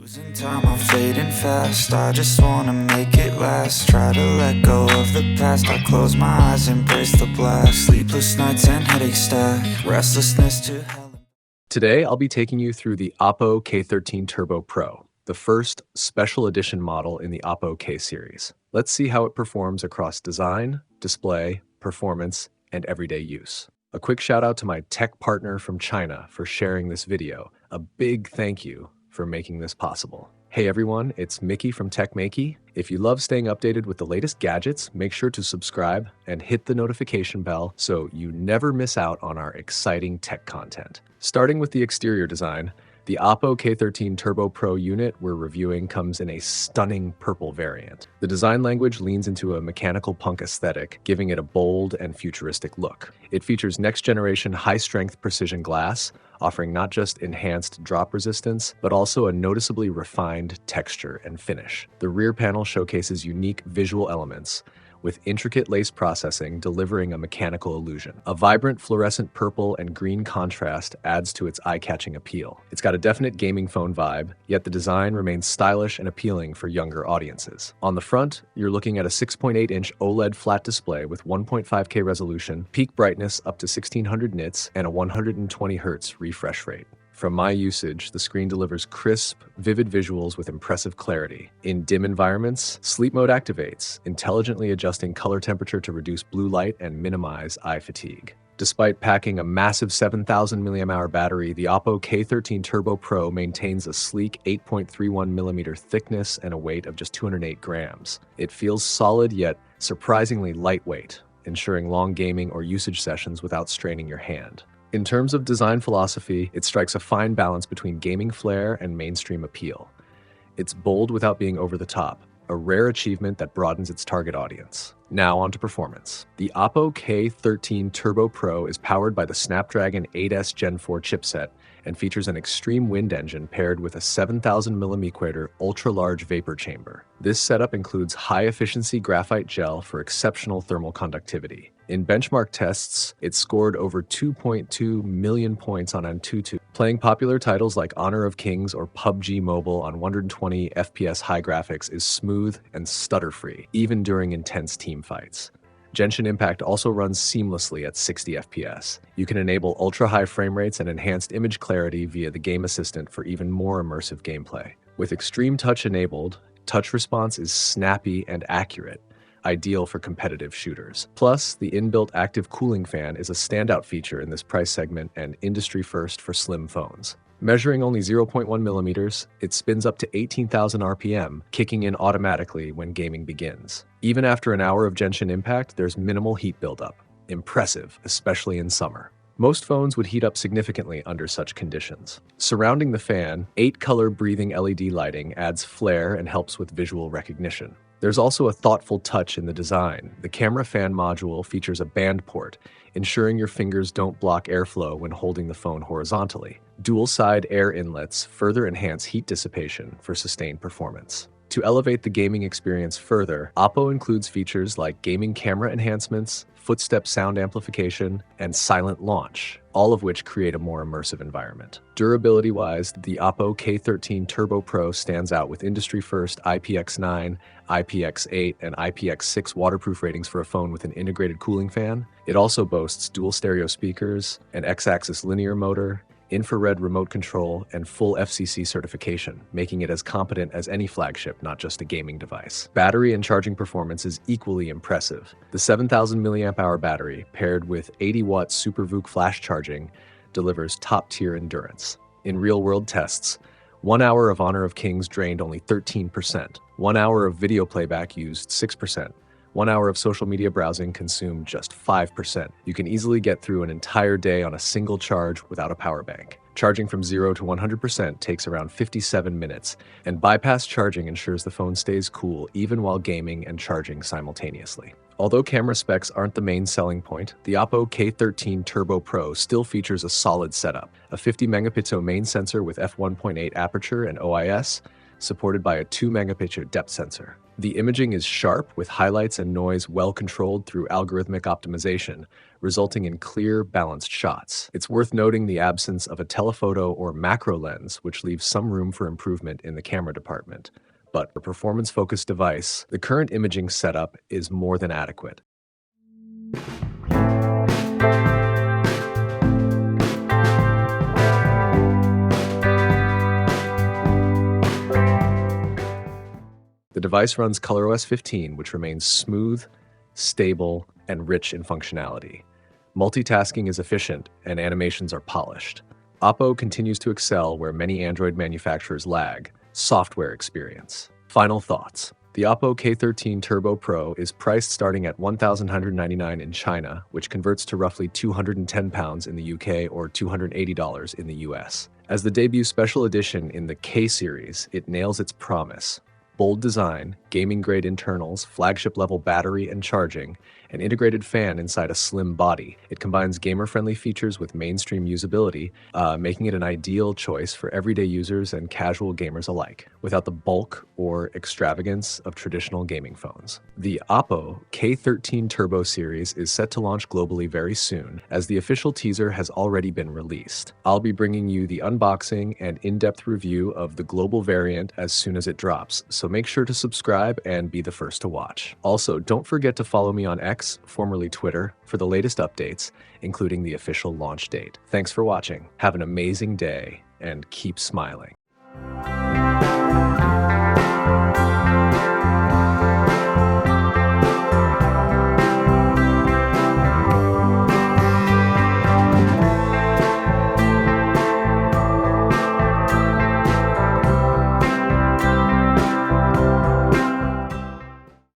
Losing time, I'm fading fast. I just wanna make it last. Try to let go of the past. I close my eyes, embrace the blast. Sleepless nights and headache stack. Restlessness to hell. Today, I'll be taking you through the Oppo K13 Turbo Pro, the first special edition model in the Oppo K series. Let's see how it performs across design, display, performance, and everyday use. A quick shout out to my tech partner from China for sharing this video. A big thank you for making this possible. Hey everyone, it's Maiky from techmaiky. If you love staying updated with the latest gadgets, make sure to subscribe and hit the notification bell so you never miss out on our exciting tech content. Starting with the exterior design, the Oppo K13 Turbo Pro unit we're reviewing comes in a stunning purple variant. The design language leans into a mechanical punk aesthetic, giving it a bold and futuristic look. It features next-generation high-strength precision glass, offering not just enhanced drop resistance, but also a noticeably refined texture and finish. The rear panel showcases unique visual elements, with intricate lace processing delivering a mechanical illusion. A vibrant fluorescent purple and green contrast adds to its eye-catching appeal. It's got a definite gaming phone vibe, yet the design remains stylish and appealing for younger audiences. On the front, you're looking at a 6.8-inch OLED flat display with 1.5K resolution, peak brightness up to 1600 nits, and a 120 Hz refresh rate. From my usage, the screen delivers crisp, vivid visuals with impressive clarity. In dim environments, sleep mode activates, intelligently adjusting color temperature to reduce blue light and minimize eye fatigue. Despite packing a massive 7,000 mAh battery, the Oppo K13 Turbo Pro maintains a sleek 8.31mm thickness and a weight of just 208 grams. It feels solid yet surprisingly lightweight, ensuring long gaming or usage sessions without straining your hand. In terms of design philosophy, it strikes a fine balance between gaming flair and mainstream appeal. It's bold without being over the top, a rare achievement that broadens its target audience. Now on to performance. The Oppo K13 Turbo Pro is powered by the Snapdragon 8S Gen 4 chipset and features an extreme wind engine paired with a 7,000mm ultra-large vapor chamber. This setup includes high-efficiency graphite gel for exceptional thermal conductivity. In benchmark tests, it scored over 2.2 million points on Antutu, playing popular titles like Honor of Kings or PUBG Mobile on 120 FPS high graphics is smooth and stutter-free, even during intense team fights. Genshin Impact also runs seamlessly at 60 FPS. You can enable ultra-high frame rates and enhanced image clarity via the game assistant for even more immersive gameplay. With Extreme Touch enabled, touch response is snappy and accurate, ideal for competitive shooters. Plus, the inbuilt active cooling fan is a standout feature in this price segment and industry first for slim phones. Measuring only 0.1 millimeters, it spins up to 18,000 RPM, kicking in automatically when gaming begins. Even after an hour of Genshin Impact, there's minimal heat buildup. Impressive, especially in summer. Most phones would heat up significantly under such conditions. Surrounding the fan, 8-color breathing LED lighting adds flair and helps with visual recognition. There's also a thoughtful touch in the design. The camera fan module features a band port, ensuring your fingers don't block airflow when holding the phone horizontally. Dual-side air inlets further enhance heat dissipation for sustained performance. To elevate the gaming experience further, Oppo includes features like gaming camera enhancements, footstep sound amplification, and silent launch, all of which create a more immersive environment. Durability-wise, the Oppo K13 Turbo Pro stands out with industry-first IPX9, IPX8, and IPX6 waterproof ratings for a phone with an integrated cooling fan. It also boasts dual stereo speakers, an X-axis linear motor, infrared remote control, and full FCC certification, making it as competent as any flagship, not just a gaming device. Battery and charging performance is equally impressive. The 7,000 mAh battery, paired with 80-watt SuperVOOC flash charging, delivers top-tier endurance. In real-world tests, 1 hour of Honor of Kings drained only 13%, 1 hour of video playback used 6%, 1 hour of social media browsing consumed just 5%. You can easily get through an entire day on a single charge without a power bank. Charging from 0 to 100% takes around 57 minutes, and bypass charging ensures the phone stays cool even while gaming and charging simultaneously. Although camera specs aren't the main selling point, the Oppo K13 Turbo Pro still features a solid setup. A 50-megapixel main sensor with f1.8 aperture and OIS, supported by a 2-megapixel depth sensor. The imaging is sharp, with highlights and noise well controlled through algorithmic optimization, resulting in clear, balanced shots. It's worth noting the absence of a telephoto or macro lens, which leaves some room for improvement in the camera department. But for a performance-focused device, the current imaging setup is more than adequate. The device runs ColorOS 15, which remains smooth, stable, and rich in functionality. Multitasking is efficient, and animations are polished. Oppo continues to excel where many Android manufacturers lag: software experience. Final thoughts. The Oppo K13 Turbo Pro is priced starting at $1,199 in China, which converts to roughly £210 in the UK or $280 in the US. As the debut special edition in the K series, it nails its promise. Bold design, gaming-grade internals, flagship-level battery and charging, an integrated fan inside a slim body. It combines gamer-friendly features with mainstream usability, making it an ideal choice for everyday users and casual gamers alike, without the bulk or extravagance of traditional gaming phones. The Oppo K13 Turbo series is set to launch globally very soon, as the official teaser has already been released. I'll be bringing you the unboxing and in-depth review of the global variant as soon as it drops, so make sure to subscribe and be the first to watch. Also, don't forget to follow me on X, formerly Twitter, for the latest updates, including the official launch date. Thanks for watching. Have an amazing day, and keep smiling.